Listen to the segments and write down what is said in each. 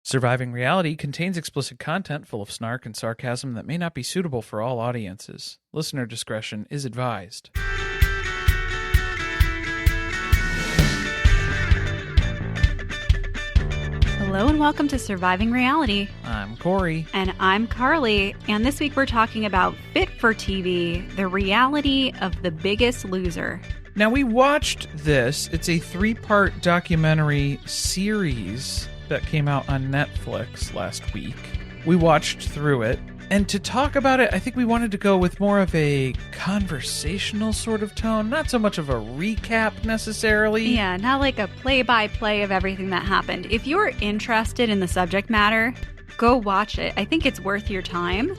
Surviving Reality contains explicit content full of snark and sarcasm that may not be suitable for all audiences. Listener discretion is advised. Hello and welcome to Surviving Reality. I'm Corey. And I'm Carly. And this week we're talking about Fit for TV, the reality of The Biggest Loser. Now, we watched this. It's a 3-part documentary series that came out on Netflix last week. We watched through it. And to talk about it, I think we wanted to go with more of a conversational sort of tone, not so much of a recap necessarily. Yeah, not like a play-by-play of everything that happened. If you're interested in the subject matter, go watch it. I think it's worth your time.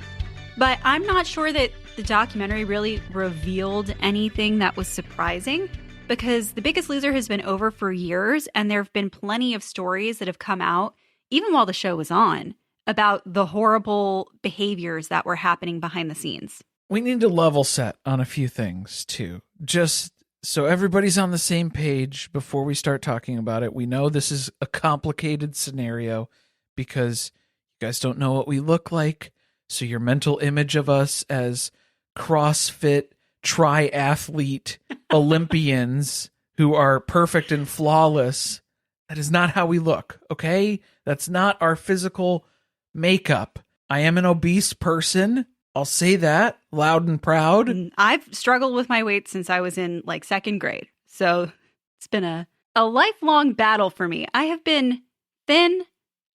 But I'm not sure that the documentary really revealed anything that was surprising, because The Biggest Loser has been over for years, and there have been plenty of stories that have come out, even while the show was on, about the horrible behaviors that were happening behind the scenes. We need to level set on a few things, too. Just so everybody's on the same page before we start talking about it. We know this is a complicated scenario because you guys don't know what we look like. So your mental image of us as CrossFit, triathlete Olympians who are perfect and flawless, that is not how we look, okay? That's not our physical makeup. I am an obese person. I'll say that loud and proud. I've struggled with my weight since I was in second grade. So it's been a lifelong battle for me. I have been thin.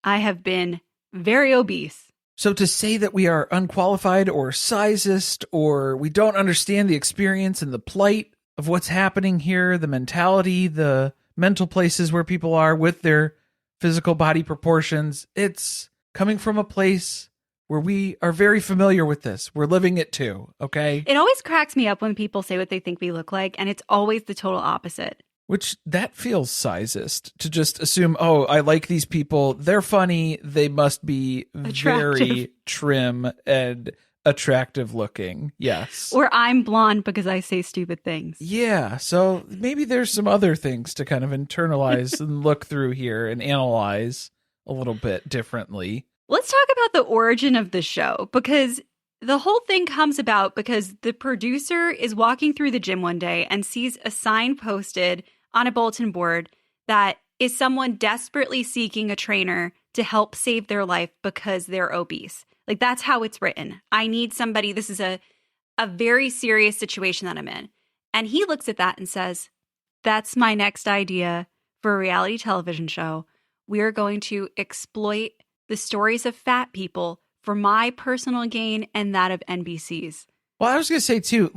I have been very obese. So to say that we are unqualified or sizist or we don't understand the experience and the plight of what's happening here, the mentality, the mental places where people are with their physical body proportions, it's coming from a place where we are very familiar with this. We're living it too, okay? It always cracks me up when people say what they think we look like, and it's always the total opposite. Which, that feels sizist, to just assume, oh, I like these people, they're funny, they must be very trim and attractive looking. Yes. Or I'm blonde because I say stupid things. Yeah, so maybe there's some other things to kind of internalize and look through here and analyze a little bit differently. Let's talk about the origin of the show, because the whole thing comes about because the producer is walking through the gym one day and sees a sign posted on a bulletin board that is someone desperately seeking a trainer to help save their life because they're obese. That's how it's written. I need somebody. This is a very serious situation that I'm in. And he looks at that and says, that's my next idea for a reality television show. We are going to exploit the stories of fat people for my personal gain and that of NBC's. Well, I was going to say too,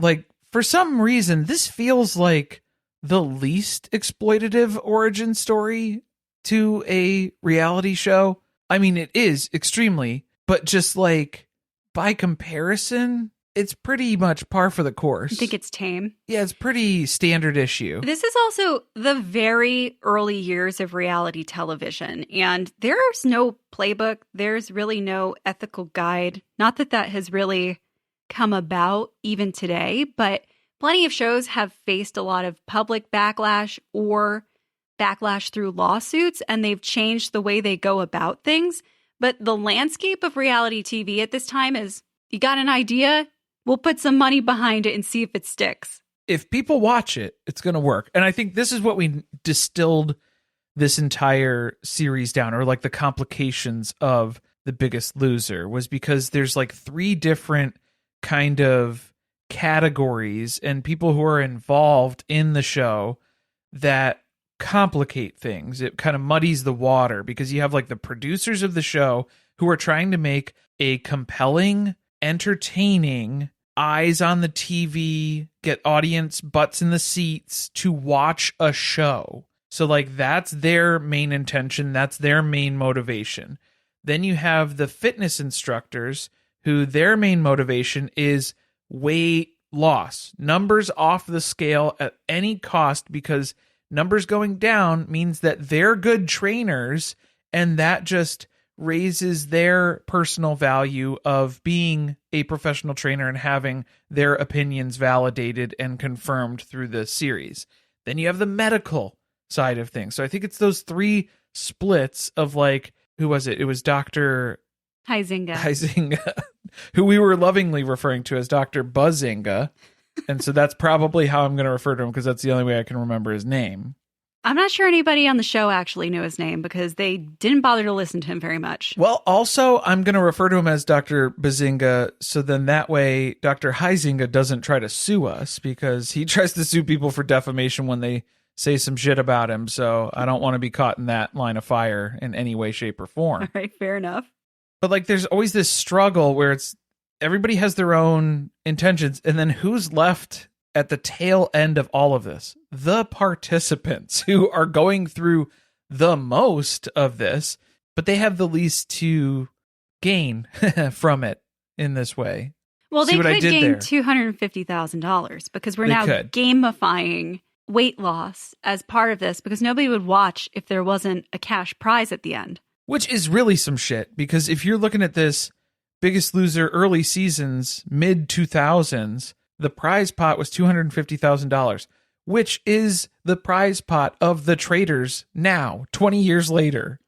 for some reason, this feels like the least exploitative origin story to a reality show. I mean, it is extremely, but just by comparison, it's pretty much par for the course. I think it's tame. Yeah, it's pretty standard issue. This is also the very early years of reality television, and there's no playbook. There's really no ethical guide. Not that that has really come about even today, but plenty of shows have faced a lot of public backlash or backlash through lawsuits, and they've changed the way they go about things. But the landscape of reality TV at this time is, you got an idea? We'll put some money behind it and see if it sticks. If people watch it, it's going to work. And I think this is what we distilled this entire series down, or the complications of The Biggest Loser, was because there's 3 different kind of categories and people who are involved in the show that complicate things. It kind of muddies the water because you have the producers of the show who are trying to make a compelling, entertaining, eyes on the TV, get audience butts in the seats to watch a show. So that's their main intention. That's their main motivation. Then you have the fitness instructors who their main motivation is weight loss, numbers off the scale at any cost, because numbers going down means that they're good trainers, and that just raises their personal value of being a professional trainer and having their opinions validated and confirmed through the series. Then you have the medical side of things. So I think it's those 3 splits of who was it? It was Dr. Huizinga, who we were lovingly referring to as Dr. Buzzinga. And so that's probably how I'm going to refer to him, because that's the only way I can remember his name. I'm not sure anybody on the show actually knew his name because they didn't bother to listen to him very much. Well, also, I'm going to refer to him as Dr. Bazinga, so then that way Dr. Huizinga doesn't try to sue us, because he tries to sue people for defamation when they say some shit about him, so I don't want to be caught in that line of fire in any way, shape, or form. All right, fair enough. But like, there's always this struggle where it's everybody has their own intentions, and then who's left at the tail end of all of this? The participants, who are going through the most of this, but they have the least to gain from it in this way. Well, See they could gain there? $250,000 because we're They now could. gamifying weight loss as part of this, because nobody would watch if there wasn't a cash prize at the end. Which is really some shit, because if you're looking at this Biggest Loser early seasons, mid 2000s, the prize pot was $250,000, which is the prize pot of the traders now, 20 years later.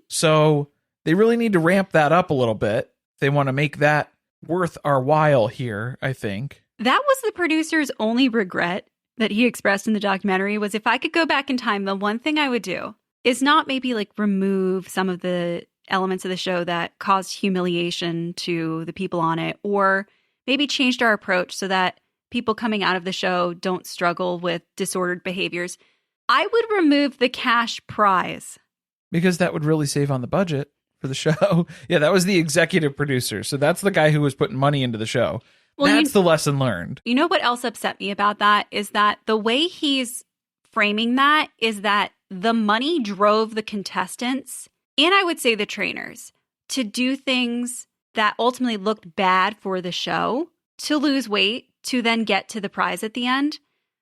So they really need to ramp that up a little bit. They want to make that worth our while here, I think. That was the producer's only regret that he expressed in the documentary, was if I could go back in time, the one thing I would do is not maybe like remove some of the elements of the show that caused humiliation to the people on it, or maybe changed our approach so that people coming out of the show don't struggle with disordered behaviors. I would remove the cash prize. Because that would really save on the budget for the show. Yeah, that was the executive producer. So that's the guy who was putting money into the show. Well, that's the lesson learned. You know what else upset me about that is that the way he's framing that is that the money drove the contestants, and I would say the trainers, to do things that ultimately looked bad for the show, to lose weight, to then get to the prize at the end.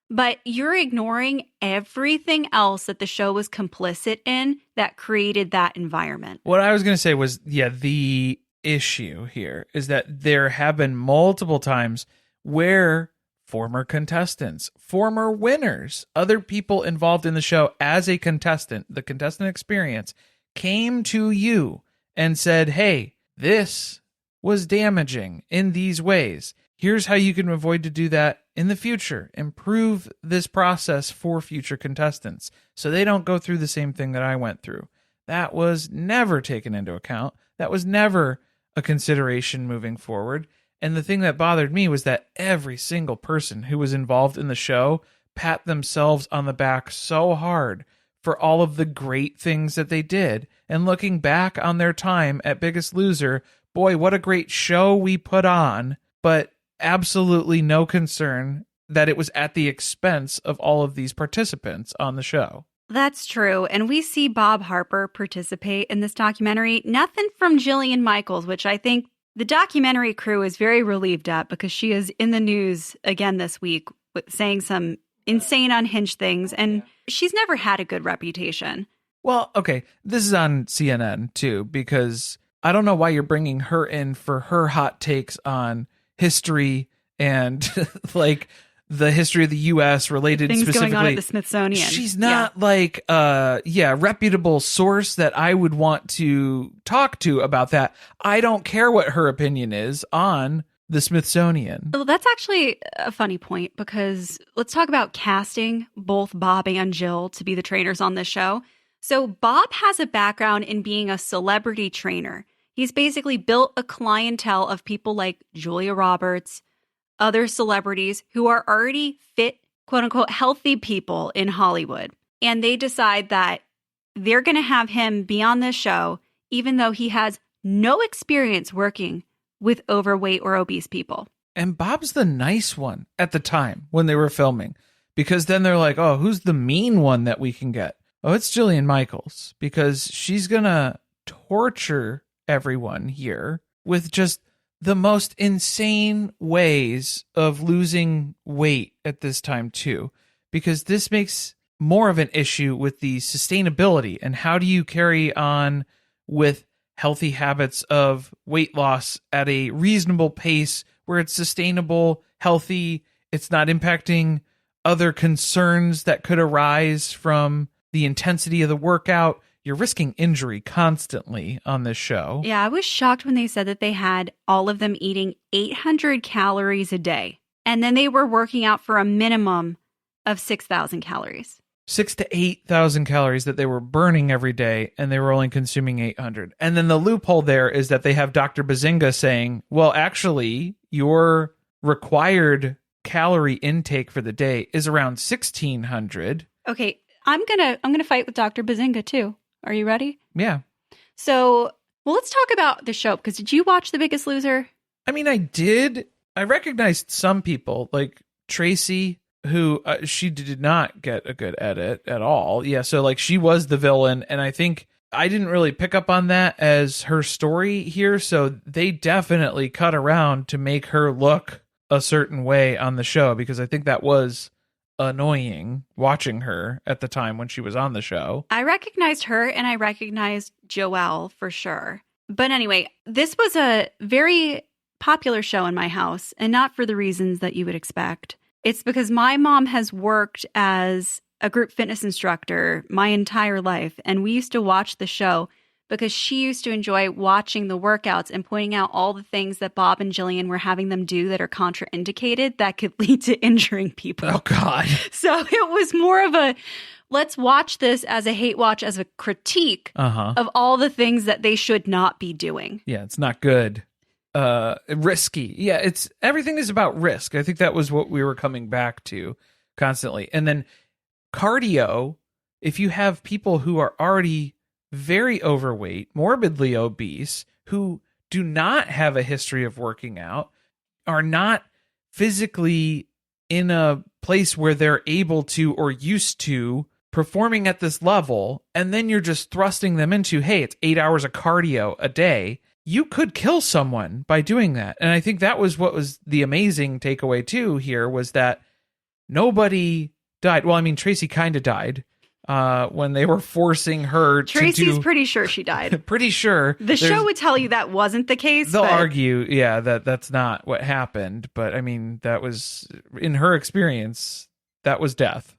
But you're ignoring everything else that the show was complicit in that created that environment. What I was going to say was, the issue here is that there have been multiple times where former contestants, former winners, other people involved in the show as a contestant, the contestant experience, came to you and said, hey, this was damaging in these ways. Here's how you can avoid to do that in the future. Improve this process for future contestants so they don't go through the same thing that I went through. That was never taken into account. That was never a consideration moving forward. And the thing that bothered me was that every single person who was involved in the show pat themselves on the back so hard for all of the great things that they did. And looking back on their time at Biggest Loser, boy, what a great show we put on, but absolutely no concern that it was at the expense of all of these participants on the show. That's true. And we see Bob Harper participate in this documentary. Nothing from Jillian Micheals, which I think the documentary crew is very relieved at, because she is in the news again this week with saying some insane, unhinged things. And she's never had a good reputation. Well, okay, this is on CNN too, because I don't know why you're bringing her in for her hot takes on history and like the history of the U.S. related things specifically going on at the Smithsonian. She's not reputable source that I would want to talk to about that. I don't care what her opinion is on the Smithsonian. Well, that's actually a funny point, because let's talk about casting both Bob and Jill to be the trainers on this show. So Bob has a background in being a celebrity trainer. He's basically built a clientele of people like Julia Roberts, other celebrities who are already fit, quote unquote, healthy people in Hollywood. And they decide that they're going to have him be on this show, even though he has no experience working with overweight or obese people. And Bob's the nice one at the time when they were filming, because then they're like, oh, who's the mean one that we can get? Oh, it's Jillian Micheals, because she's going to torture everyone here with just the most insane ways of losing weight at this time too, because this makes more of an issue with the sustainability and how do you carry on with healthy habits of weight loss at a reasonable pace where it's sustainable, healthy, it's not impacting other concerns that could arise from the intensity of the workout. you're risking injury constantly on this show. Yeah, I was shocked when they said that they had all of them eating 800 calories a day. And then they were working out for a minimum of 6,000 calories. 6,000 to 8,000 calories that they were burning every day, and they were only consuming 800. And then the loophole there is that they have Dr. Bazinga saying, well, actually, your required calorie intake for the day is around 1,600. Okay, I'm gonna fight with Dr. Bazinga too. Are you ready? Yeah. So, well, let's talk about the show, because did you watch The Biggest Loser? I mean, I did. I recognized some people, like Tracey, who she did not get a good edit at all. Yeah, so like she was the villain, and I think I didn't really pick up on that as her story here, so they definitely cut around to make her look a certain way on the show, because I think that was annoying watching her at the time when she was on the show. I recognized her and I recognized Joelle for sure. But anyway, this was a very popular show in my house, and not for the reasons that you would expect. It's because my mom has worked as a group fitness instructor my entire life, and we used to watch the show because she used to enjoy watching the workouts and pointing out all the things that Bob and Jillian were having them do that are contraindicated that could lead to injuring people. Oh, God. So it was more of a, let's watch this as a hate watch, as a critique of all the things that they should not be doing. Yeah, it's not good. Risky. Yeah, everything is about risk. I think that was what we were coming back to constantly. And then cardio, if you have people who are already very overweight, morbidly obese, who do not have a history of working out, are not physically in a place where they're able to or used to performing at this level, and then you're just thrusting them into, hey, it's 8 hours of cardio a day, you could kill someone by doing that. And I think that was what was the amazing takeaway too here, was that nobody died. Well, I mean, Tracey kind of died when they were forcing her Tracy's pretty sure she died. Pretty sure. The show would tell you that wasn't the case. They'll argue, yeah, that's not what happened. But I mean, that was, in her experience, that was death.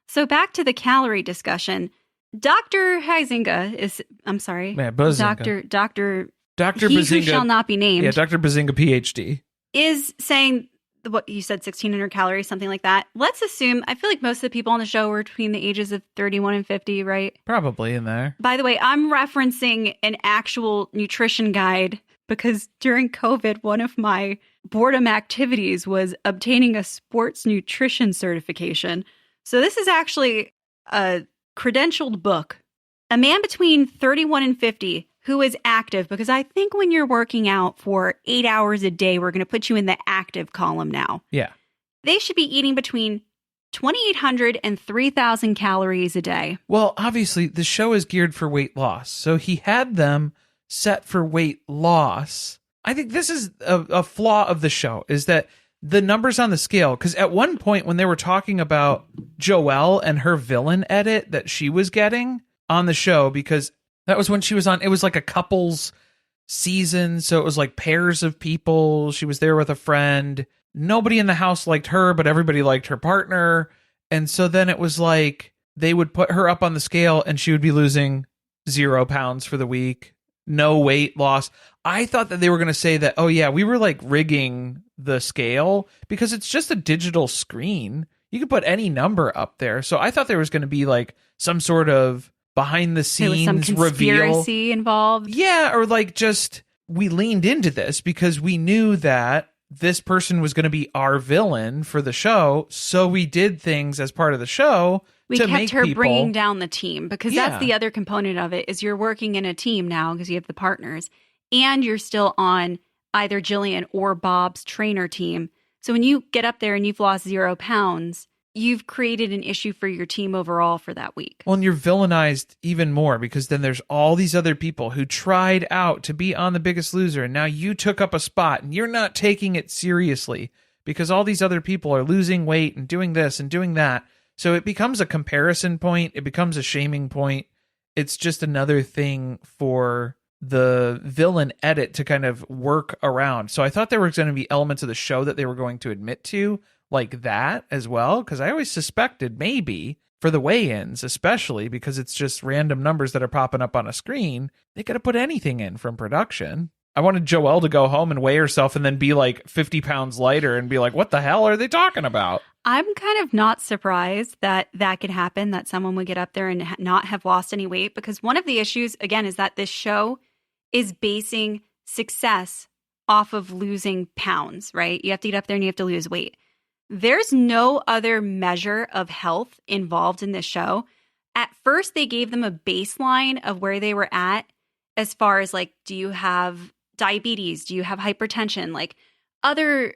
So back to the calorie discussion. Dr. Huizinga is, I'm sorry. Yeah, Bazinga. Dr. He Bazinga, who shall not be named. Yeah, Dr. Bazinga, PhD. Is saying, what you said, 1,600 calories, something like that. Let's assume, I feel like most of the people on the show were between the ages of 31 and 50, right? Probably in there. By the way, I'm referencing an actual nutrition guide because during COVID, one of my boredom activities was obtaining a sports nutrition certification. So this is actually a credentialed book. A man between 31 and 50 who is active, because I think when you're working out for 8 hours a day, we're going to put you in the active column now. Yeah. They should be eating between 2,800 and 3,000 calories a day. Well, obviously, the show is geared for weight loss. So he had them set for weight loss. I think this is a flaw of the show, is that the numbers on the scale, because at one point when they were talking about Joelle and her villain edit that she was getting on the show, because that was when she was on, it was like a couples season. So it was like pairs of people. She was there with a friend. Nobody in the house liked her, but everybody liked her partner. And so then it was like they would put her up on the scale and she would be losing 0 pounds for the week. No weight loss. I thought that they were going to say that, oh yeah, we were like rigging the scale because it's just a digital screen. You could put any number up there. So I thought there was going to be like some sort of behind the scenes some conspiracy reveal involved. Yeah, or like just we leaned into this because we knew that this person was going to be our villain for the show, so we did things as part of the show. We to kept make her people bringing down the team, because Yeah. that's the other component of it, is you're working in a team now because you have the partners, and you're still on either Jillian or Bob's trainer team. So when you get up there and you've lost 0 pounds, you've created an issue for your team overall for that week. Well, and you're villainized even more because then there's all these other people who tried out to be on The Biggest Loser, and now you took up a spot and you're not taking it seriously because all these other people are losing weight and doing this and doing that. So it becomes a comparison point. It becomes a shaming point. It's just another thing for the villain edit to kind of work around. So I thought there were going to be elements of the show that they were going to admit to like that as well, because I always suspected maybe for the weigh-ins, especially because it's just random numbers that are popping up on a screen. They could have put anything in from production. I wanted Joelle to go home and weigh herself and then be like 50 pounds lighter and be like, what the hell are they talking about? I'm kind of not surprised that that could happen, that someone would get up there and not have lost any weight, because one of the issues, again, is that this show is basing success off of losing pounds, right? You have to get up there and you have to lose weight. There's no other measure of health involved in this show. At first, they gave them a baseline of where they were at as far as like, do you have diabetes? Do you have hypertension? Like other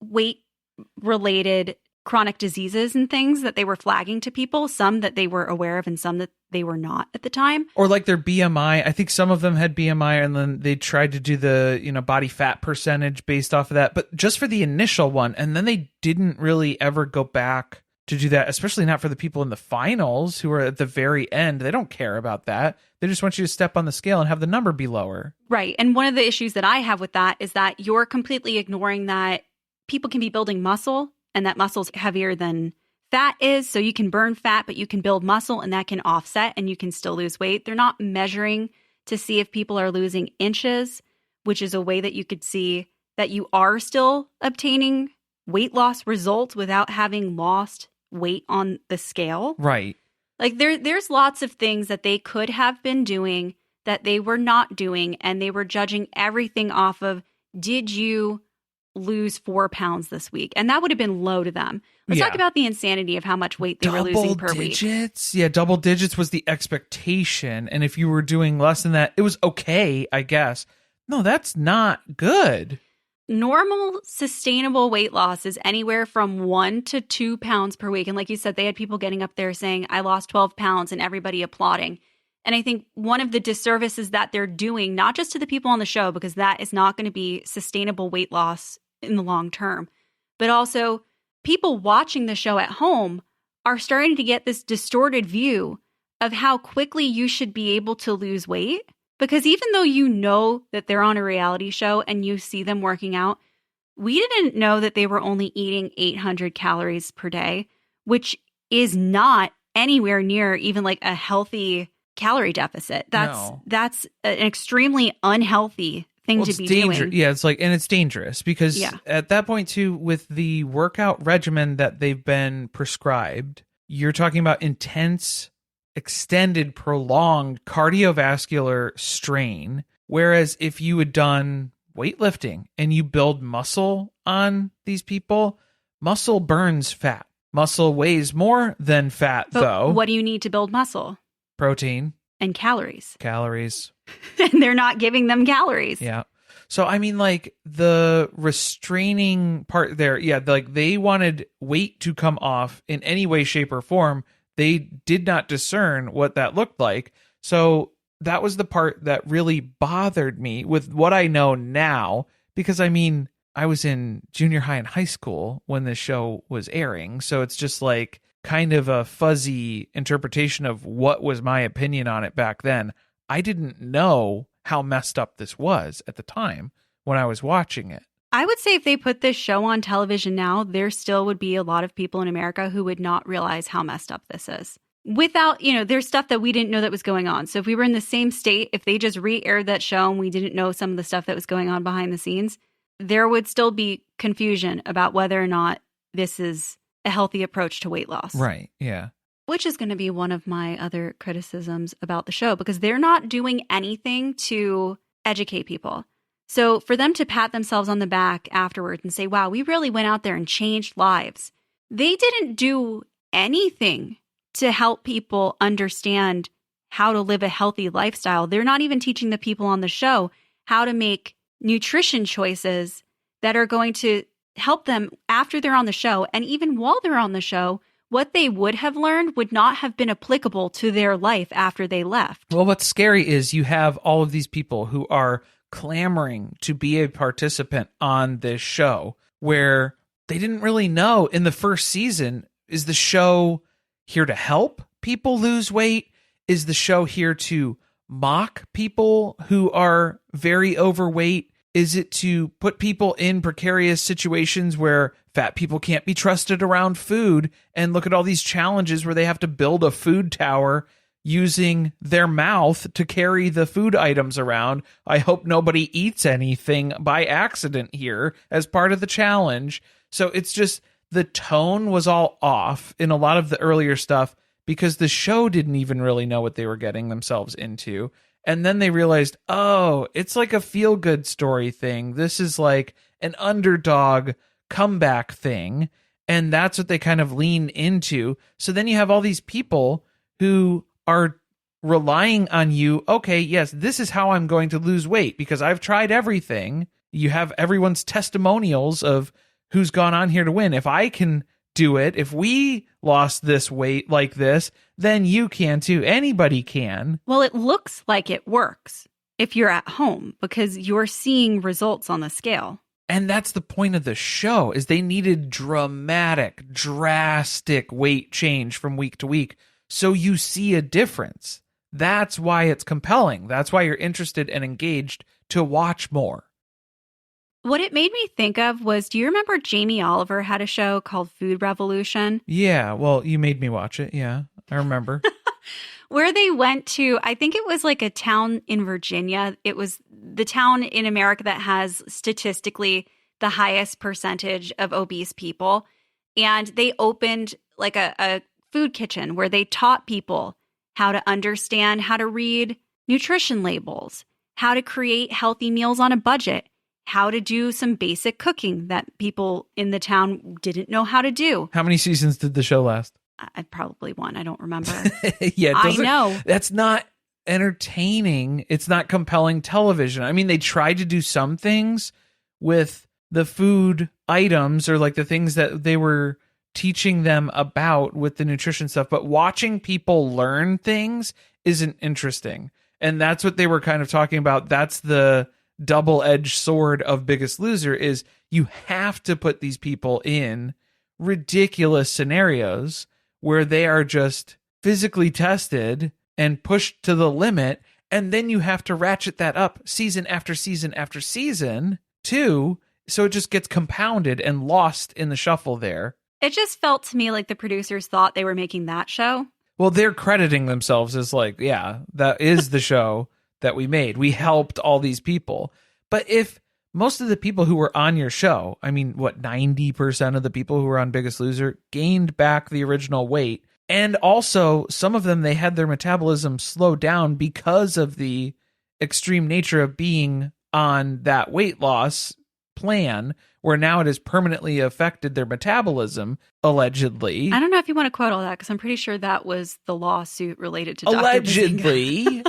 weight-related chronic diseases and things that they were flagging to people, some that they were aware of and some that they were not at the time. Or like their BMI. I think some of them had BMI and then they tried to do the, body fat percentage based off of that, but just for the initial one. And then they didn't really ever go back to do that, especially not for the people in the finals who are at the very end. They don't care about that. They just want you to step on the scale and have the number be lower. Right. And one of the issues that I have with that is that you're completely ignoring that people can be building muscle, and that muscle's heavier than fat is. So you can burn fat, but you can build muscle and that can offset and you can still lose weight. They're not measuring to see if people are losing inches, which is a way that you could see that you are still obtaining weight loss results without having lost weight on the scale. Right. Like there's lots of things that they could have been doing that they were not doing, and they were judging everything off of, did you lose 4 pounds this week? And that would have been low to them. Let's talk about the insanity of how much weight they were losing per week. Yeah, double digits was the expectation. And if you were doing less than that, it was okay, I guess. No, that's not good. Normal, sustainable weight loss is anywhere from 1 to 2 pounds per week. And like you said, they had people getting up there saying, I lost 12 pounds, and everybody applauding. And I think one of the disservices that they're doing, not just to the people on the show, because that is not going to be sustainable weight loss in the long term, but also people watching the show at home are starting to get this distorted view of how quickly you should be able to lose weight. Because even though you know that they're on a reality show and you see them working out, we didn't know that they were only eating 800 calories per day, which is not anywhere near even like a healthy calorie deficit. That's an extremely unhealthy thing to be doing. Yeah, it's like, and it's dangerous because at that point too, with the workout regimen that they've been prescribed, you're talking about intense, extended, prolonged cardiovascular strain. Whereas if you had done weightlifting and you build muscle on these people, muscle burns fat. Muscle weighs more than fat, though. What do you need to build muscle? Protein. And calories. And they're not giving them calories. Yeah. So, I mean, like, the restraining part there, like, they wanted weight to come off in any way, shape, or form. They did not discern what that looked like. So, that was the part that really bothered me with what I know now. Because, I mean, I was in junior high and high school when this show was airing. So, it's just like kind of a fuzzy interpretation of what was my opinion on it back then. I didn't know how messed up this was at the time when I was watching it. I would say if they put this show on television now, there still would be a lot of people in America who would not realize how messed up this is. Without, there's stuff that we didn't know that was going on. So if we were in the same state, if they just re-aired that show and we didn't know some of the stuff that was going on behind the scenes, there would still be confusion about whether or not this is a healthy approach to weight loss. Right, yeah. Which is going to be one of my other criticisms about the show, because they're not doing anything to educate people. So for them to pat themselves on the back afterwards and say, wow, we really went out there and changed lives. They didn't do anything to help people understand how to live a healthy lifestyle. They're not even teaching the people on the show how to make nutrition choices that are going to help them after they're on the show. And even while they're on the show, what they would have learned would not have been applicable to their life after they left. Well, what's scary is you have all of these people who are clamoring to be a participant on this show where they didn't really know in the first season, is the show here to help people lose weight? Is the show here to mock people who are very overweight? Is it to put people in precarious situations where fat people can't be trusted around food. And look at all these challenges where they have to build a food tower using their mouth to carry the food items around. I hope nobody eats anything by accident here as part of the challenge. So it's just the tone was all off in a lot of the earlier stuff because the show didn't even really know what they were getting themselves into. And then they realized, oh, it's like a feel-good story thing. This is like an underdog comeback thing. And that's what they kind of lean into. So then you have all these people who are relying on you. Okay, yes, this is how I'm going to lose weight because I've tried everything. You have everyone's testimonials of who's gone on here to win. If I can do it, if we lost this weight like this, then you can too. Anybody can. Well, it looks like it works if you're at home because you're seeing results on the scale. And that's the point of the show, is they needed dramatic, drastic weight change from week to week. So you see a difference. That's why it's compelling. That's why you're interested and engaged to watch more. What it made me think of was, do you remember Jamie Oliver had a show called Food Revolution? Yeah, well, you made me watch it. Yeah, I remember. Where they went to, I think it was like a town in Virginia. It was the town in America that has statistically the highest percentage of obese people. And they opened like a food kitchen where they taught people how to understand how to read nutrition labels, how to create healthy meals on a budget, how to do some basic cooking that people in the town didn't know how to do. How many seasons did the show last? I probably one. I don't remember. Yeah, I know. That's not entertaining. It's not compelling television. I mean, they tried to do some things with the food items or like the things that they were teaching them about with the nutrition stuff, but watching people learn things isn't interesting. And that's what they were kind of talking about. That's the double-edged sword of Biggest Loser, is you have to put these people in ridiculous scenarios where they are just physically tested and pushed to the limit, and then you have to ratchet that up season after season after season too, so it just gets compounded and lost in the shuffle there. It just felt to me like the producers thought they were making that show. Well, they're crediting themselves as like, yeah, that is the show that we made. We helped all these people. But if most of the people who were on your show, I mean, what, 90% of the people who were on Biggest Loser gained back the original weight. And also, some of them, they had their metabolism slow down because of the extreme nature of being on that weight loss plan, where now it has permanently affected their metabolism, allegedly. I don't know if you want to quote all that, because I'm pretty sure that was the lawsuit related to Dr. Allegedly.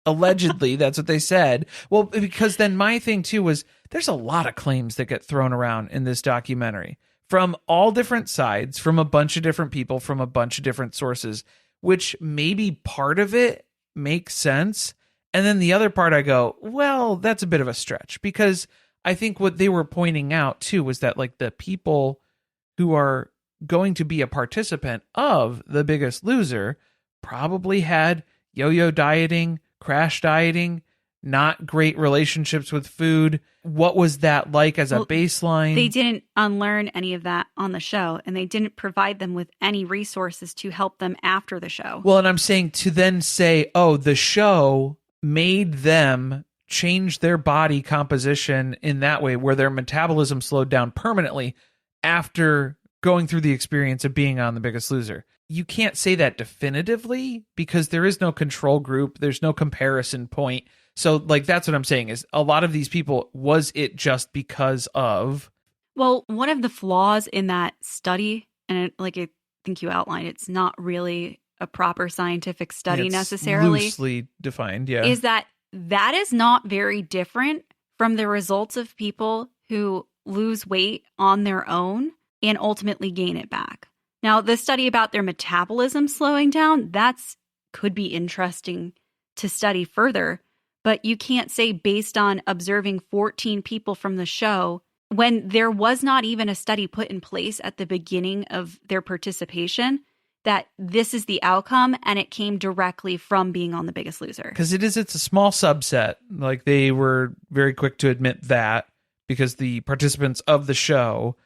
Allegedly, that's what they said. Well, because then my thing too was, there's a lot of claims that get thrown around in this documentary from all different sides, from a bunch of different people, from a bunch of different sources, which maybe part of it makes sense. And then the other part I go, well, that's a bit of a stretch, because I think what they were pointing out too was that like the people who are going to be a participant of The Biggest Loser probably had yo-yo dieting, crash dieting, not great relationships with food. What was that like as a baseline? They didn't unlearn any of that on the show, and they didn't provide them with any resources to help them after the show. Well, and I'm saying to then say, oh, the show made them change their body composition in that way, where their metabolism slowed down permanently after going through the experience of being on The Biggest Loser. You can't say that definitively because there is no control group. There's no comparison point. So like, that's what I'm saying is a lot of these people, was it just because of? Well, one of the flaws in that study, and like I think you outlined, it's not really a proper scientific study necessarily. Loosely defined, yeah. Is that is not very different from the results of people who lose weight on their own and ultimately gain it back. Now, the study about their metabolism slowing down, could be interesting to study further, but you can't say based on observing 14 people from the show, when there was not even a study put in place at the beginning of their participation, that this is the outcome, and it came directly from being on The Biggest Loser. Because it's a small subset. Like, they were very quick to admit that, because the participants of the show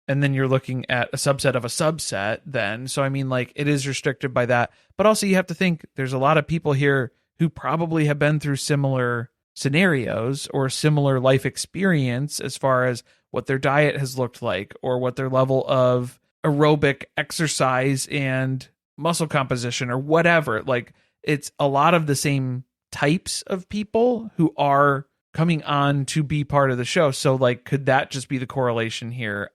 And then you're looking at a subset of a subset then. So, I mean, like, it is restricted by that. But also you have to think there's a lot of people here who probably have been through similar scenarios or similar life experience as far as what their diet has looked like or what their level of aerobic exercise and muscle composition or whatever. Like, it's a lot of the same types of people who are coming on to be part of the show. So, like, could that just be the correlation here?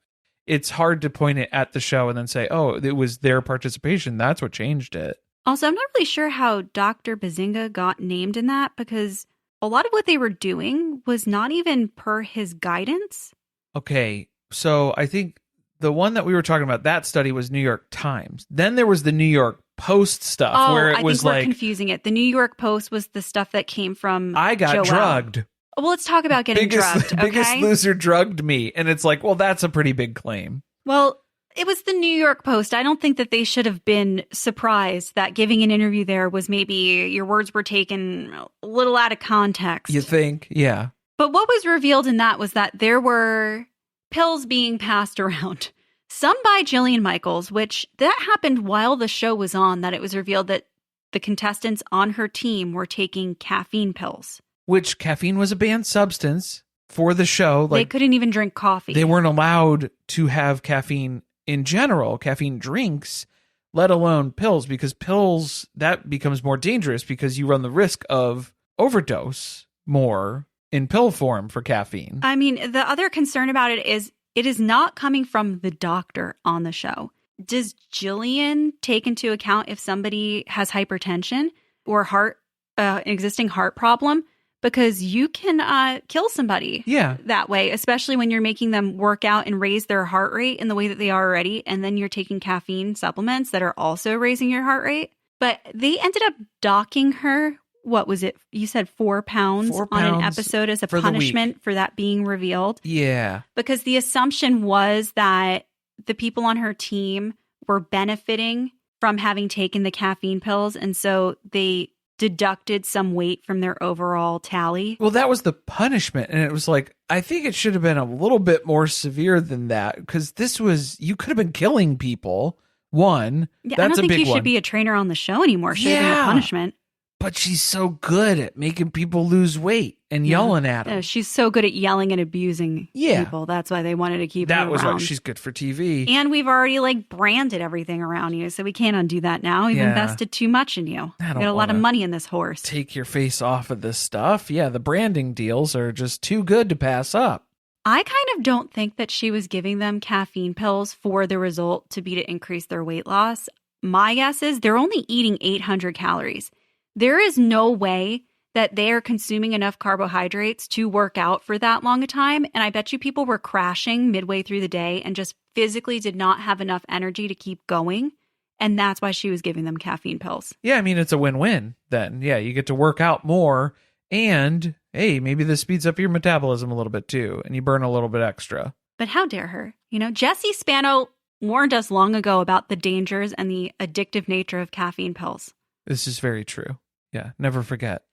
It's hard to point it at the show and then say, oh, it was their participation. That's what changed it. Also, I'm not really sure how Dr. Bazinga got named in that because a lot of what they were doing was not even per his guidance. Okay, so I think the one that we were talking about, that study was New York Times. Then there was the New York Post stuff where it was think we're like confusing it. The New York Post was the stuff that came from I got Joelle. drugged. Well, let's talk about getting drugged, okay? Biggest Loser drugged me. And it's like, well, that's a pretty big claim. Well, it was the New York Post. I don't think that they should have been surprised that giving an interview there was maybe your words were taken a little out of context. You think? Yeah. But what was revealed in that was that there were pills being passed around. Some by Jillian Micheals, which that happened while the show was on, that it was revealed that the contestants on her team were taking caffeine pills. Which caffeine was a banned substance for the show. Like, they couldn't even drink coffee. They weren't allowed to have caffeine in general, caffeine drinks, let alone pills, because pills, that becomes more dangerous because you run the risk of overdose more in pill form for caffeine. I mean, the other concern about it is not coming from the doctor on the show. Does Jillian take into account if somebody has hypertension or an existing heart problem? Because you can kill somebody that way, especially when you're making them work out and raise their heart rate in the way that they are already. And then you're taking caffeine supplements that are also raising your heart rate. But they ended up docking her. What was it? You said 4 pounds, 4 on an pounds episode as a punishment for that being revealed. Yeah. Because the assumption was that the people on her team were benefiting from having taken the caffeine pills. And so they deducted some weight from their overall tally. Well, that was the punishment. And it was like, I think it should have been a little bit more severe than that because you could have been killing people. One, yeah, that's a big one. I don't think you should be a trainer on the show anymore. Should have been a punishment. But she's so good at making people lose weight and yelling at them. She's so good at yelling and abusing people. That's why they wanted to keep her around. That was why she's good for TV. And we've already branded everything around you, so we can't undo that now. We've invested too much in you. We got a lot of money in this horse. Take your face off of this stuff. Yeah, the branding deals are just too good to pass up. I kind of don't think that she was giving them caffeine pills for the result to be to increase their weight loss. My guess is they're only eating 800 calories. There is no way that they are consuming enough carbohydrates to work out for that long a time. And I bet you people were crashing midway through the day and just physically did not have enough energy to keep going. And that's why she was giving them caffeine pills. Yeah, I mean, it's a win-win then. Yeah, you get to work out more. And, hey, maybe this speeds up your metabolism a little bit too. And you burn a little bit extra. But how dare her? Jessie Spano warned us long ago about the dangers and the addictive nature of caffeine pills. This is very true. Yeah, never forget.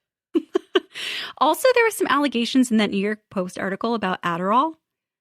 Also, there were some allegations in that New York Post article about Adderall.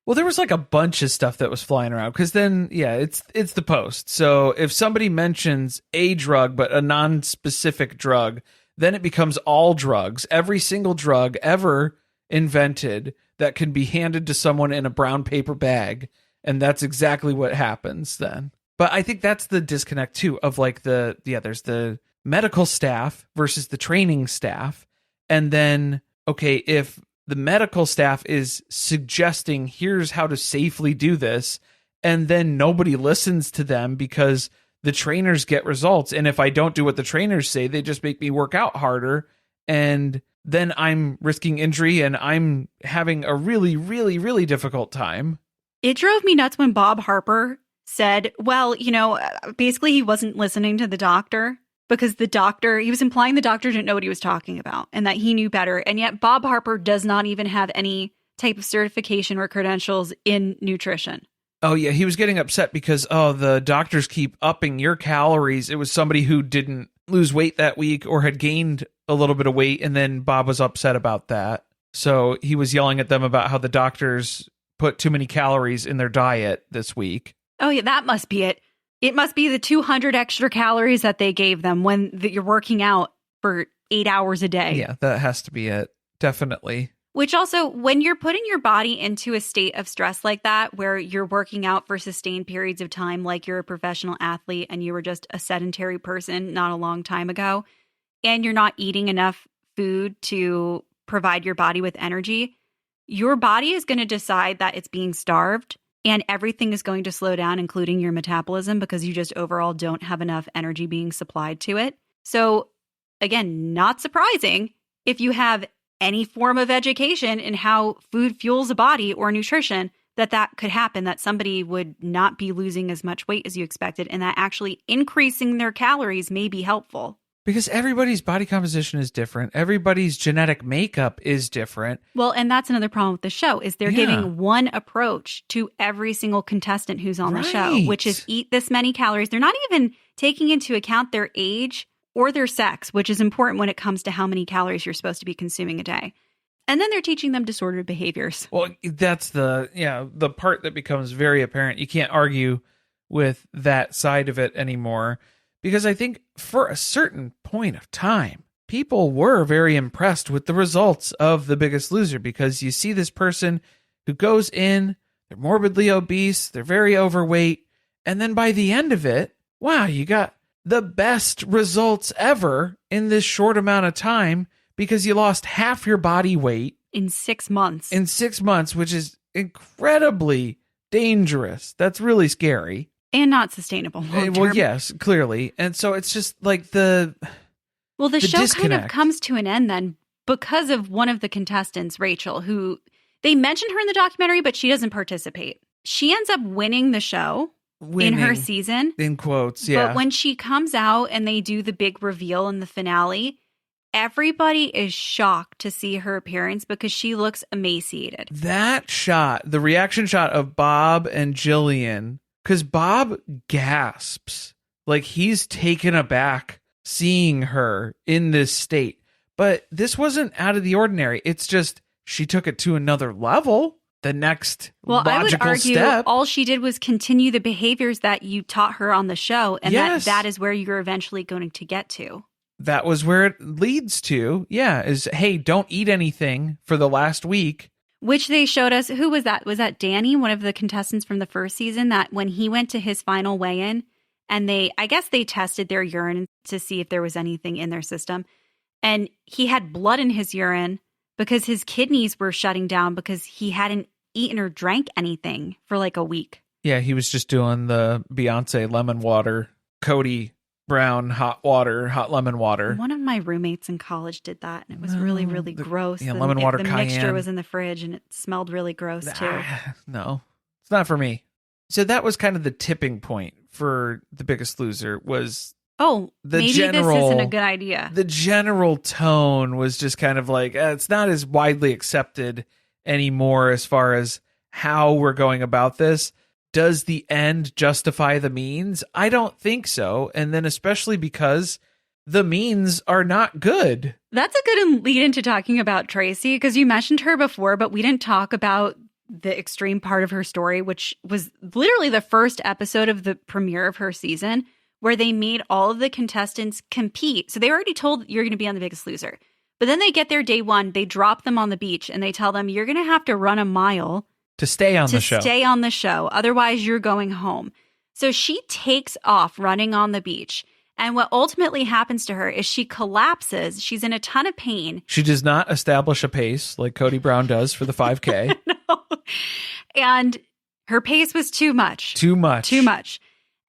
Well, there was a bunch of stuff that was flying around because then, it's the Post. So if somebody mentions a drug, but a non-specific drug, then it becomes all drugs. Every single drug ever invented that can be handed to someone in a brown paper bag. And that's exactly what happens then. But I think that's the disconnect too of there's the medical staff versus the training staff. And then, okay, if the medical staff is suggesting here's how to safely do this, and then nobody listens to them because the trainers get results. And if I don't do what the trainers say, they just make me work out harder. And then I'm risking injury and I'm having a really, really, really difficult time. It drove me nuts when Bob Harper said, well, basically he wasn't listening to the doctor. Because he was implying the doctor didn't know what he was talking about and that he knew better. And yet Bob Harper does not even have any type of certification or credentials in nutrition. Oh, yeah. He was getting upset because, the doctors keep upping your calories. It was somebody who didn't lose weight that week or had gained a little bit of weight. And then Bob was upset about that. So he was yelling at them about how the doctors put too many calories in their diet this week. Oh, yeah, that must be it. It must be the 200 extra calories that they gave them when you're working out for 8 hours a day. Yeah, that has to be it. Definitely. Which also, when you're putting your body into a state of stress like that, where you're working out for sustained periods of time, like you're a professional athlete and you were just a sedentary person not a long time ago, and you're not eating enough food to provide your body with energy, your body is going to decide that it's being starved and everything is going to slow down, including your metabolism, because you just overall don't have enough energy being supplied to it. So again, not surprising if you have any form of education in how food fuels a body or nutrition, that could happen, that somebody would not be losing as much weight as you expected, and that actually increasing their calories may be helpful. Because everybody's body composition is different. Everybody's genetic makeup is different. Well, and that's another problem with the show, is they're giving one approach to every single contestant who's on the show, which is eat this many calories. They're not even taking into account their age or their sex, which is important when it comes to how many calories you're supposed to be consuming a day. And then they're teaching them disordered behaviors. Well, that's the part that becomes very apparent. You can't argue with that side of it anymore, because I think for a certain point of time, people were very impressed with the results of The Biggest Loser, because you see this person who goes in, they're morbidly obese, they're very overweight, and then by the end of it, wow, you got the best results ever in this short amount of time, because you lost half your body weight in 6 months. In 6 months, which is incredibly dangerous. That's really scary. And not sustainable. Well, yes, clearly. And so it's just like the show disconnect kind of comes to an end then because of one of the contestants, Rachel, who they mentioned her in the documentary, but she doesn't participate. She ends up winning the show. In her season. In quotes, yeah. But when she comes out and they do the big reveal in the finale, everybody is shocked to see her appearance because she looks emaciated. That shot, the reaction shot of Bob and Jillian, because Bob gasps. Like he's taken aback seeing her in this state. But this wasn't out of the ordinary. It's just she took it to another level. The next logical I would argue step. All she did was continue the behaviors that you taught her on the show, and that is where you're eventually going to get to. That was where it leads to, is, hey, don't eat anything for the last week. Which they showed us, who was that? Was that Danny, one of the contestants from the first season, that when he went to his final weigh-in, and I guess they tested their urine to see if there was anything in their system, and he had blood in his urine, because his kidneys were shutting down because he hadn't eaten or drank anything for like a week. Yeah, he was just doing the Beyonce lemon water, Cody Brown hot lemon water. One of my roommates in college did that, and it was really, really gross. Yeah, lemon water the cayenne. Mixture was in the fridge, and it smelled really gross too. No, it's not for me. So that was kind of the tipping point for The Biggest Loser, was maybe this isn't a good idea. The general tone was just kind of like, it's not as widely accepted anymore as far as how we're going about this. Does the end justify the means? I don't think so. And then especially because the means are not good. That's a good lead into talking about Tracey, because you mentioned her before, but we didn't talk about the extreme part of her story, which was literally the first episode of the premiere of her season, where they made all of the contestants compete. So they were already told you're going to be on The Biggest Loser. But then they get there day one, they drop them on the beach, and they tell them you're going to have to run a mile to stay on the show. Otherwise, you're going home. So she takes off running on the beach. And what ultimately happens to her is she collapses. She's in a ton of pain. She does not establish a pace like Cody Brown does for the 5K. No. And her pace was too much. Too much.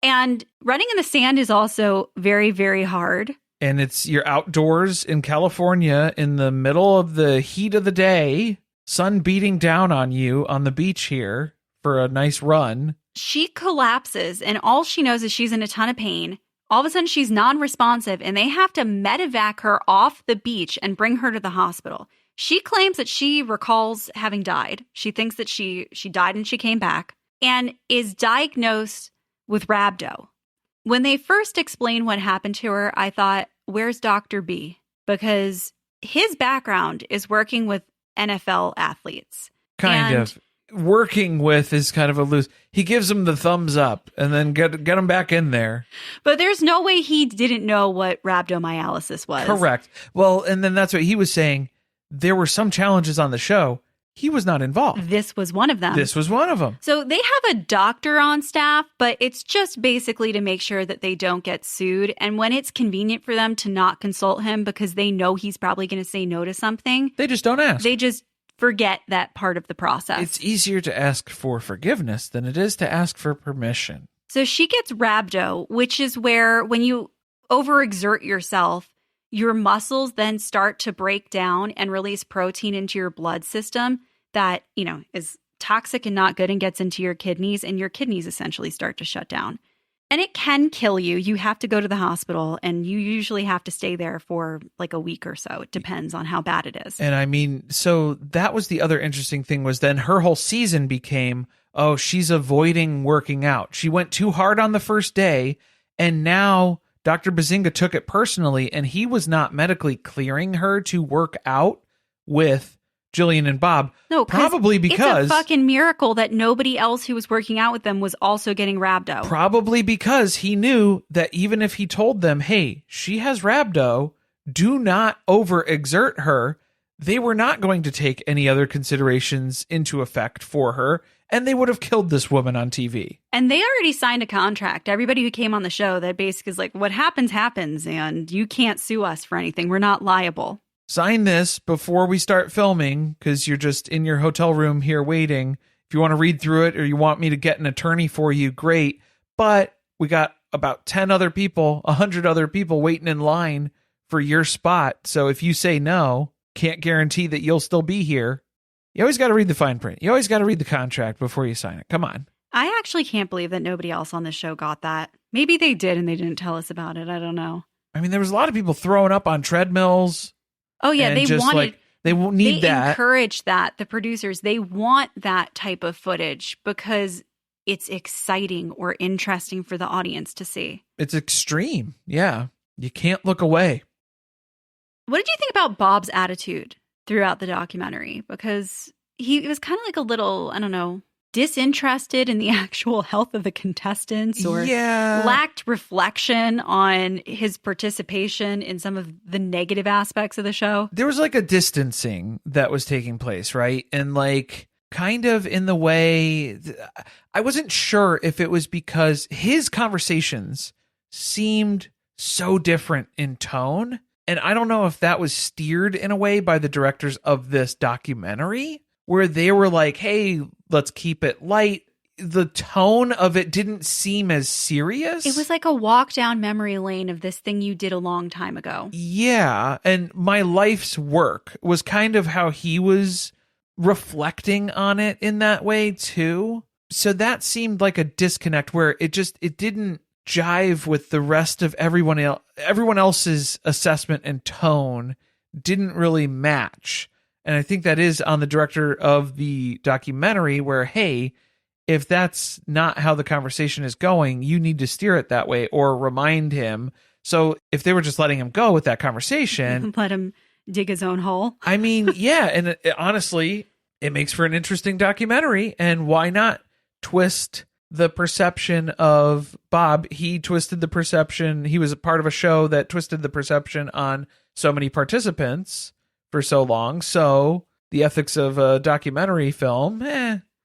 And running in the sand is also very, very hard. And you're outdoors in California in the middle of the heat of the day, sun beating down on you on the beach here for a nice run. She collapses, and all she knows is she's in a ton of pain. All of a sudden, she's non-responsive, and they have to medevac her off the beach and bring her to the hospital. She claims that she recalls having died. She thinks that she died and she came back, and is diagnosed with rhabdo. When they first explained what happened to her, I thought, where's Dr. B? Because his background is working with NFL athletes. Kind of. working with is kind of a loose. He gives him the thumbs up and then get him back in there. But there's no way he didn't know what rhabdomyolysis was. Correct. Well, and then that's what he was saying. There were some challenges on the show. He was not involved. This was one of them. This was one of them. So they have a doctor on staff, but it's just basically to make sure that they don't get sued. And when it's convenient for them to not consult him because they know he's probably going to say no to something, they just don't ask. They just forget that part of the process. It's easier to ask for forgiveness than it is to ask for permission. So she gets rhabdo, which is where when you overexert yourself, your muscles then start to break down and release protein into your blood system that, is toxic and not good and gets into your kidneys, and your kidneys essentially start to shut down. And it can kill you. You have to go to the hospital, and you usually have to stay there for like a week or so. It depends on how bad it is. And I mean, so that was the other interesting thing was then her whole season became, oh, she's avoiding working out. She went too hard on the first day, and now Dr. Bazinga took it personally, and he was not medically clearing her to work out with Jillian and Bob. No, probably because it's a fucking miracle that nobody else who was working out with them was also getting rhabdo. Probably because he knew that even if he told them, hey, she has rhabdo, do not overexert her, they were not going to take any other considerations into effect for her, and they would have killed this woman on TV. And they already signed a contract. Everybody who came on the show that basically is like, what happens, happens, and you can't sue us for anything. We're not liable. Sign this before we start filming because you're just in your hotel room here waiting. If you want to read through it or you want me to get an attorney for you, great. But we got about 10 other people, 100 other people waiting in line for your spot. So if you say no, can't guarantee that you'll still be here. You always got to read the fine print. You always got to read the contract before you sign it. Come on. I actually can't believe that nobody else on this show got that. Maybe they did and they didn't tell us about it. I don't know. I mean, there was a lot of people throwing up on treadmills. Oh, yeah. They wanted, they won't need that. They encourage that. The producers, they want that type of footage because it's exciting or interesting for the audience to see. It's extreme. Yeah. You can't look away. What did you think about Bob's attitude throughout the documentary? Because he was kind of like a little, I don't know, disinterested in the actual health of the contestants or lacked reflection on his participation in some of the negative aspects of the show. There was like a distancing that was taking place, right? And like kind of in the way, I wasn't sure if it was because his conversations seemed so different in tone. And I don't know if that was steered in a way by the directors of this documentary where they were like, hey, let's keep it light. The tone of it didn't seem as serious. It was like a walk down memory lane of this thing you did a long time ago. Yeah. And my life's work was kind of how he was reflecting on it in that way too. So that seemed like a disconnect where it didn't jive with the rest of everyone else's assessment and tone didn't really match. And I think that is on the director of the documentary where, hey, if that's not how the conversation is going, you need to steer it that way or remind him. So if they were just letting him go with that conversation. Let him dig his own hole. I mean, yeah. And honestly, it makes for an interesting documentary. And why not twist the perception of Bob? He twisted the perception. He was a part of a show that twisted the perception on so many participants for so long. So the ethics of a documentary film,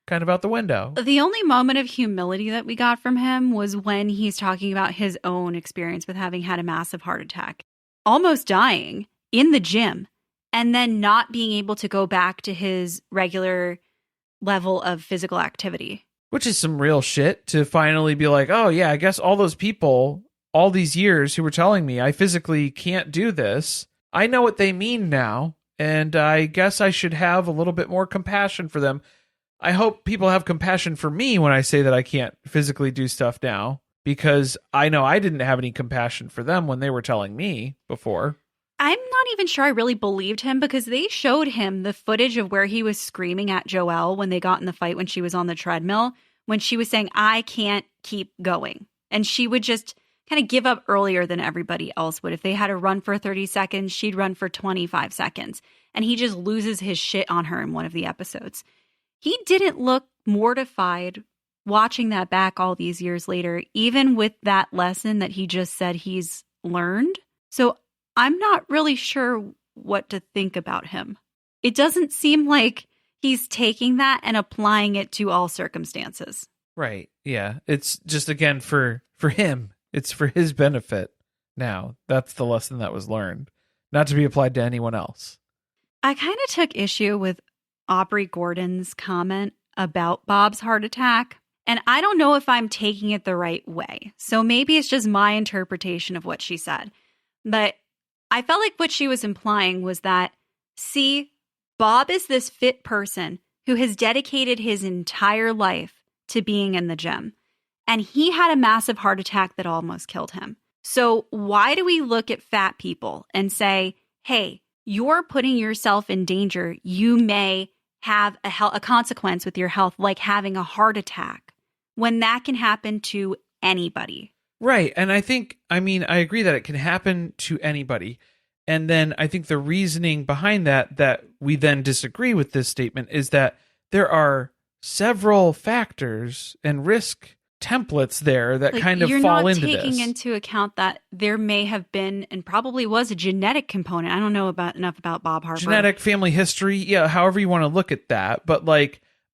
kind of out the window. The only moment of humility that we got from him was when he's talking about his own experience with having had a massive heart attack, almost dying in the gym, and then not being able to go back to his regular level of physical activity. Which is some real shit to finally be like, oh yeah, I guess all those people, all these years who were telling me I physically can't do this, I know what they mean now, and I guess I should have a little bit more compassion for them. I hope people have compassion for me when I say that I can't physically do stuff now, because I know I didn't have any compassion for them when they were telling me before. I'm not even sure I really believed him because they showed him the footage of where he was screaming at Joelle when they got in the fight when she was on the treadmill, when she was saying, I can't keep going. And she would just kind of give up earlier than everybody else would. If they had to run for 30 seconds, she'd run for 25 seconds. And he just loses his shit on her in one of the episodes. he didn't look mortified watching that back all these years later, even with that lesson that he just said he's learned. So I'm not really sure what to think about him. It doesn't seem like he's taking that and applying it to all circumstances. Right. Yeah. It's just, again, for him. It's for his benefit now. That's the lesson that was learned, not to be applied to anyone else. I kind of took issue with Aubrey Gordon's comment about Bob's heart attack, and I don't know if I'm taking it the right way. So maybe it's just my interpretation of what she said. But I felt like what she was implying was that, see, Bob is this fit person who has dedicated his entire life to being in the gym. And he had a massive heart attack that almost killed him. So why do we look at fat people and say, hey, you're putting yourself in danger. You may have a consequence with your health, like having a heart attack, when that can happen to anybody. Right. And I agree that it can happen to anybody. And then I think the reasoning behind that we then disagree with this statement is that there are several factors and risk templates there that kind of fall into this. You're not taking into account that there may have been and probably was a genetic component. I don't know enough about Bob Harper. Genetic, family history, yeah, however you want to look at that. But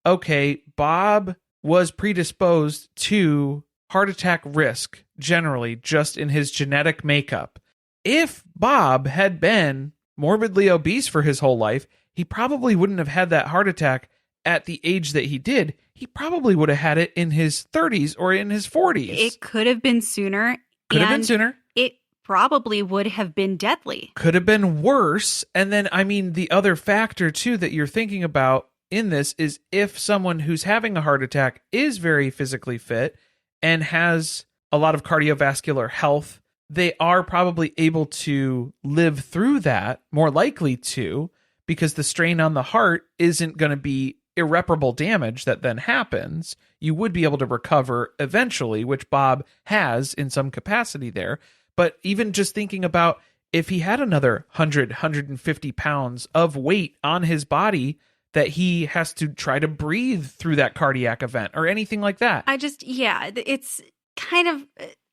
okay, Bob was predisposed to heart attack risk generally just in his genetic makeup. If Bob had been morbidly obese for his whole life, he probably wouldn't have had that heart attack at the age that he did. He probably would have had it in his 30s or in his 40s. It could have been sooner. It probably would have been deadly. Could have been worse. And then, the other factor, too, that you're thinking about in this is if someone who's having a heart attack is very physically fit and has a lot of cardiovascular health, they are probably able to live through that, more likely to, because the strain on the heart isn't going to be irreparable damage that then happens. You would be able to recover eventually, which Bob has in some capacity there. But even just thinking about if he had another 150 pounds of weight on his body that he has to try to breathe through that cardiac event or anything like that. It's kind of,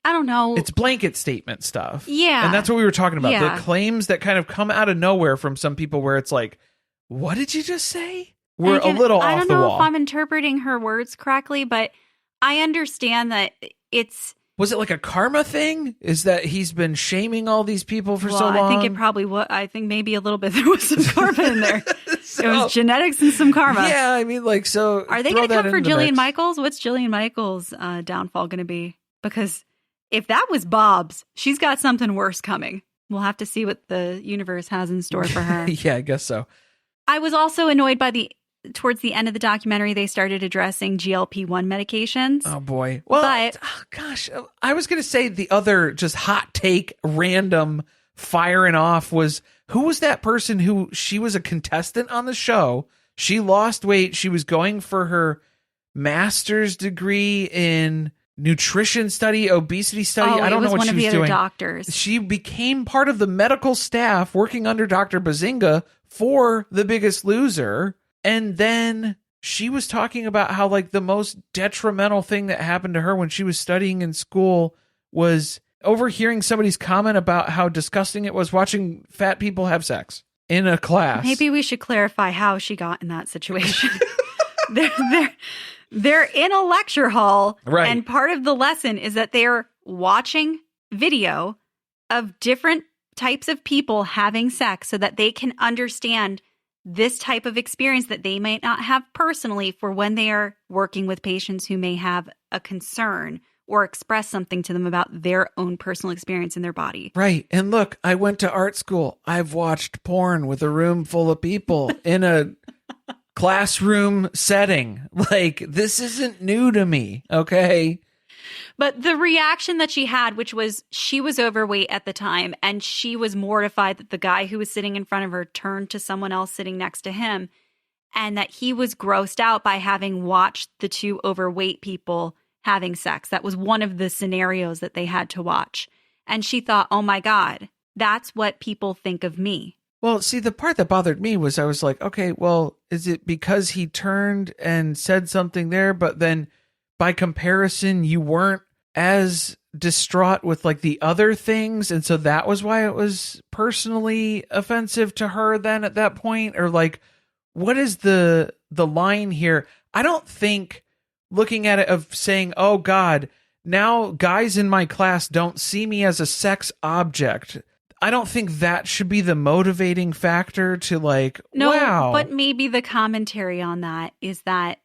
I don't know. It's blanket statement stuff. Yeah. And that's what we were talking about. Yeah. The claims that kind of come out of nowhere from some people where it's like, what did you just say? We're a little off the wall. I don't know if I'm interpreting her words correctly, but I understand that it's... Was it like a karma thing? Is that he's been shaming all these people for so long? I think it probably was. I think maybe a little bit there was some karma in there. It was genetics and some karma. Yeah, so... Are they going to come for Jillian Micheals? What's Jillian Micheals' downfall going to be? Because if that was Bob's, she's got something worse coming. We'll have to see what the universe has in store for her. Yeah, I guess so. I was also annoyed by towards the end of the documentary, they started addressing GLP-1 medications. Oh, boy. Well, gosh, I was going to say the other just hot take, random firing off was, who was that person who, she was a contestant on the show. She lost weight. She was going for her master's degree in nutrition study, obesity study. I don't know what she was doing. It was one of the other doctors. She became part of the medical staff working under Dr. Bazinga for The Biggest Loser. And then she was talking about how the most detrimental thing that happened to her when she was studying in school was overhearing somebody's comment about how disgusting it was watching fat people have sex in a class. Maybe we should clarify how she got in that situation. They're in a lecture hall, right? And part of the lesson is that they're watching video of different types of people having sex so that they can understand this type of experience that they might not have personally for when they are working with patients who may have a concern or express something to them about their own personal experience in their body. Right. And look, I went to art school. I've watched porn with a room full of people in a classroom setting. This isn't new to me. Okay. But the reaction that she had, which was she was overweight at the time, and she was mortified that the guy who was sitting in front of her turned to someone else sitting next to him, and that he was grossed out by having watched the two overweight people having sex. That was one of the scenarios that they had to watch. And she thought, oh my God, that's what people think of me. Well, see, the part that bothered me was I was like, okay, well, is it because he turned and said something there, but then by comparison, you weren't as distraught with like the other things, and so that was why it was personally offensive to her then at that point? Or like, what is the line here? I don't think looking at it of saying, oh God, now guys in my class don't see me as a sex object. I don't think that should be the motivating factor to like, No, wow. but maybe the commentary on that is that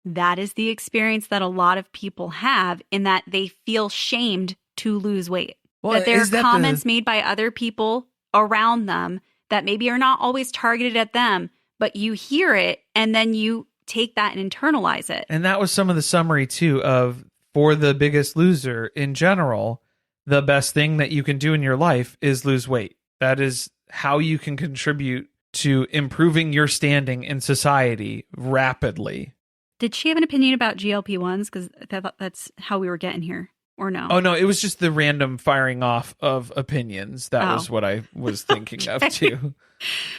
that is the experience that a lot of people have, in that they feel shamed to lose weight. Well, that there are is that comments made by other people around them that maybe are not always targeted at them, but you hear it and then you take that and internalize it. And that was some of the summary too of, for The Biggest Loser in general, the best thing that you can do in your life is lose weight. That is how you can contribute to improving your standing in society rapidly. Did she have an opinion about GLP-1s? Because I thought that's how we were getting here, or no? Oh, no, it was just the random firing off of opinions. That was what I was thinking of too.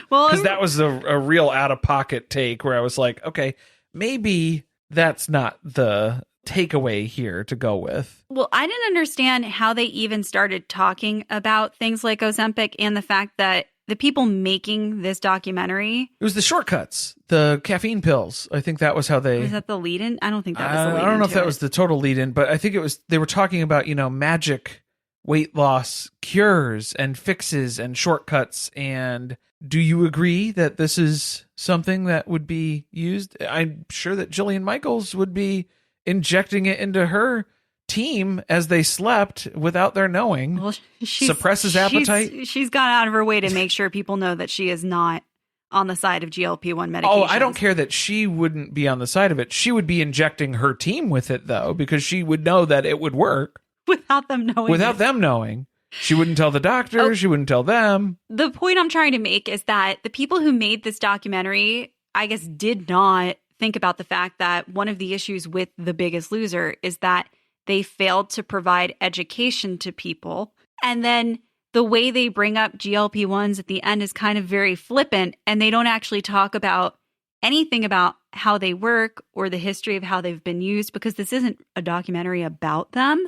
Well, because that was a real out-of-pocket take where I was like, okay, maybe that's not the takeaway here to go with. Well, I didn't understand how they even started talking about things like Ozempic and the fact that the people making this documentary... It was the shortcuts, the caffeine pills. I think that was how they... Was that the lead-in? I don't think that was the lead-in. I don't know if that was the total lead-in, but I think it was... They were talking about, magic weight loss cures and fixes and shortcuts. And do you agree that this is something that would be used? I'm sure that Jillian Micheals would be injecting it into her team as they slept without their knowing. Well, suppresses appetite. She's gone out of her way to make sure people know that she is not on the side of GLP-1 medications. Oh, I don't care that she wouldn't be on the side of it. She would be injecting her team with it, though, because she would know that it would work. Without them knowing. Without them knowing. She wouldn't tell the doctor. Oh, she wouldn't tell them. The point I'm trying to make is that the people who made this documentary, I guess, did not think about the fact that one of the issues with The Biggest Loser is that they failed to provide education to people. And then the way they bring up GLP-1s at the end is kind of very flippant, and they don't actually talk about anything about how they work or the history of how they've been used, because this isn't a documentary about them.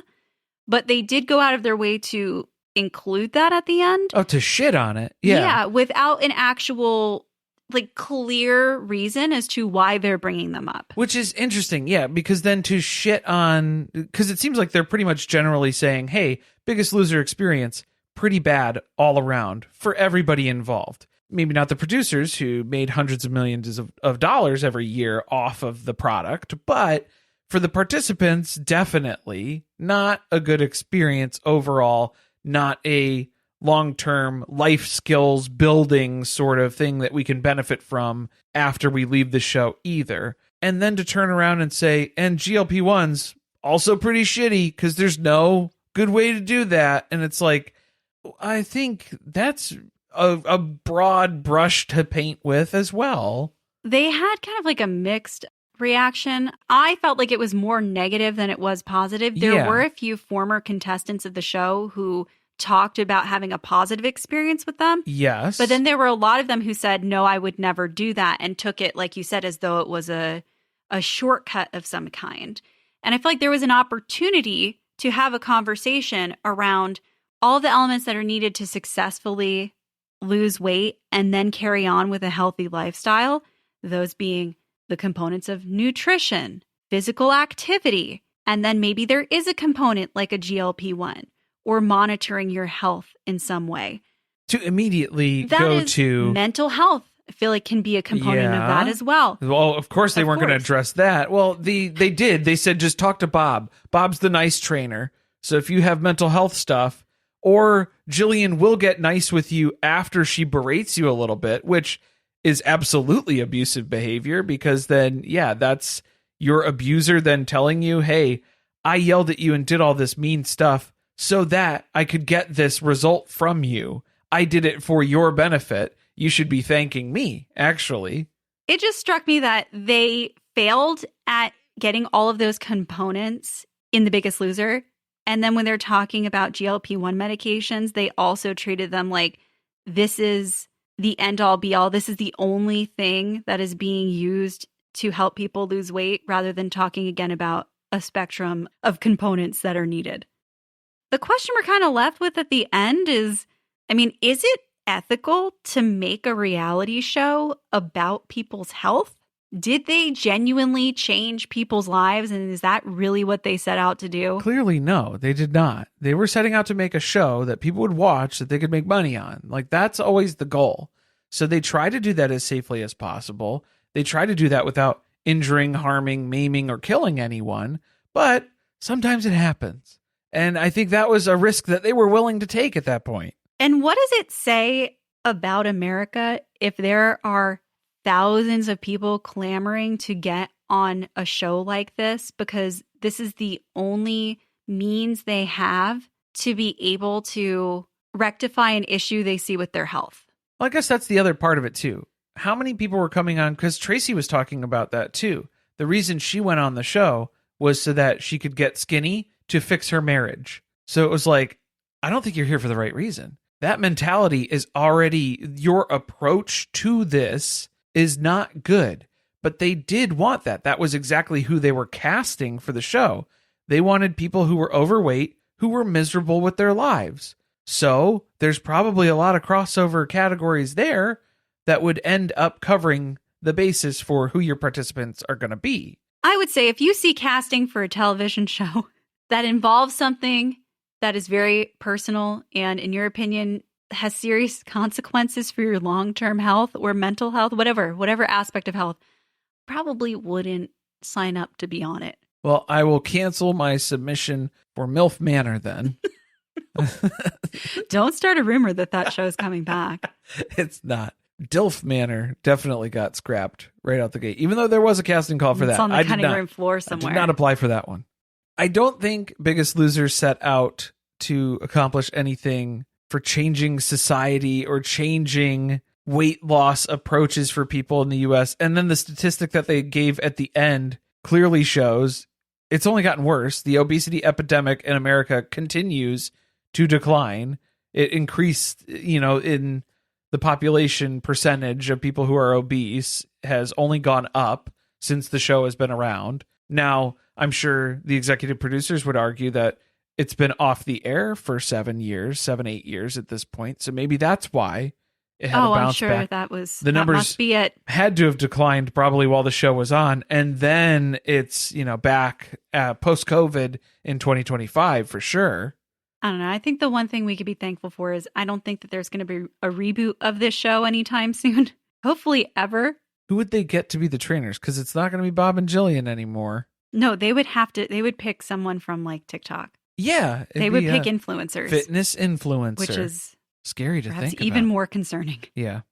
But they did go out of their way to include that at the end. Oh, to shit on it. Yeah. Yeah, without an actual clear reason as to why they're bringing them up. Which is interesting, yeah, because then to shit on... Because it seems like they're pretty much generally saying, hey, Biggest Loser experience, pretty bad all around for everybody involved. Maybe not the producers who made hundreds of millions of dollars every year off of the product, but for the participants, definitely not a good experience overall, not a long-term life skills building sort of thing that we can benefit from after we leave the show either. And then to turn around and say, and GLP-1s also pretty shitty because there's no good way to do that. And it's like, I think that's a broad brush to paint with as well. They had kind of a mixed reaction. I felt like it was more negative than it was positive. There were a few former contestants of the show who talked about having a positive experience with them. Yes. But then there were a lot of them who said, no, I would never do that, and took it, like you said, as though it was a shortcut of some kind. And I feel like there was an opportunity to have a conversation around all the elements that are needed to successfully lose weight and then carry on with a healthy lifestyle, those being the components of nutrition, physical activity, and then maybe there is a component like a GLP-1 or monitoring your health in some way. To immediately that go is to mental health, I feel like can be a component of that as well. Well, of course they weren't going to address that. Well, they did. They said, just talk to Bob. Bob's the nice trainer. So if you have mental health stuff, or Jillian will get nice with you after she berates you a little bit, which is absolutely abusive behavior, because then, that's your abuser then telling you, hey, I yelled at you and did all this mean stuff so that I could get this result from you. I did it for your benefit. You should be thanking me, actually. It just struck me that they failed at getting all of those components in The Biggest Loser. And then when they're talking about GLP-1 medications, they also treated them like this is the end all be all. This is the only thing that is being used to help people lose weight, rather than talking again about a spectrum of components that are needed. The question we're kind of left with at the end is, is it ethical to make a reality show about people's health? Did they genuinely change people's lives? And is that really what they set out to do? Clearly, no, they did not. They were setting out to make a show that people would watch that they could make money on. Like, that's always the goal. So they try to do that as safely as possible. They try to do that without injuring, harming, maiming, or killing anyone. But sometimes it happens. And I think that was a risk that they were willing to take at that point. And what does it say about America if there are thousands of people clamoring to get on a show like this, because this is the only means they have to be able to rectify an issue they see with their health? Well, I guess that's the other part of it too. How many people were coming on? Because Tracey was talking about that too. The reason she went on the show was so that she could get skinny to fix her marriage. So it was like, I don't think you're here for the right reason. That mentality is already, your approach to this is not good. But they did want that. That was exactly who they were casting for the show. They wanted people who were overweight, who were miserable with their lives. So there's probably a lot of crossover categories there that would end up covering the basis for who your participants are going to be. I would say if you see casting for a television show that involves something that is very personal and, in your opinion, has serious consequences for your long-term health or mental health, whatever aspect of health, probably wouldn't sign up to be on it. Well, I will cancel my submission for MILF Manor then. Don't start a rumor that show's coming back. It's not. DILF Manor definitely got scrapped right out the gate, even though there was a casting call for that. It's on the cutting room floor somewhere. I did not apply for that one. I don't think Biggest Loser set out to accomplish anything for changing society or changing weight loss approaches for people in the US. And then the statistic that they gave at the end clearly shows it's only gotten worse. The obesity epidemic in America continues to decline. It increased, in the population percentage of people who are obese has only gone up since the show has been around. Now, I'm sure the executive producers would argue that it's been off the air for 7, 8 years at this point. So maybe that's why it had a bounce I'm sure back. The numbers must be it. Had to have declined probably while the show was on. And then it's, back post-COVID in 2025 for sure. I don't know. I think the one thing we could be thankful for is I don't think that there's going to be a reboot of this show anytime soon. Hopefully ever. Who would they get to be the trainers? Because it's not going to be Bob and Jillian anymore. No, they would pick someone from like TikTok. Yeah. They would pick influencers. Fitness influencer. Which is scary to think about. Even more concerning. Yeah.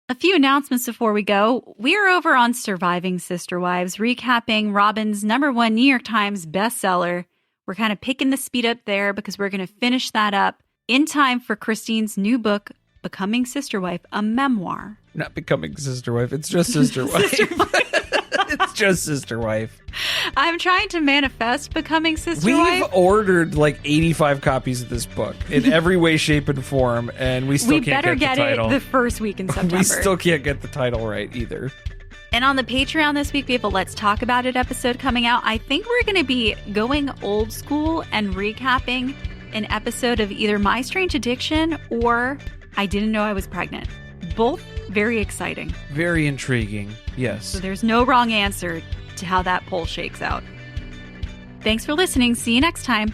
A few announcements before we go. We are over on Surviving Sister Wives, recapping Robin's #1 New York Times bestseller. We're kind of picking the speed up there because we're going to finish that up in time for Christine's new book, Becoming Sister Wife, a memoir. Not Becoming Sister Wife. It's just Sister Wife. It's just Sister Wife. I'm trying to manifest Becoming Sister Wife. We've ordered like 85 copies of this book in every way, shape, and form, and we still can't get the title. We better get it the first week in September. We still can't get the title right either. And on the Patreon this week, we have a Let's Talk About It episode coming out. I think we're going to be going old school and recapping an episode of either My Strange Addiction or I Didn't Know I Was Pregnant. Both very exciting. Very intriguing, yes. So there's no wrong answer to how that poll shakes out. Thanks for listening. See you next time.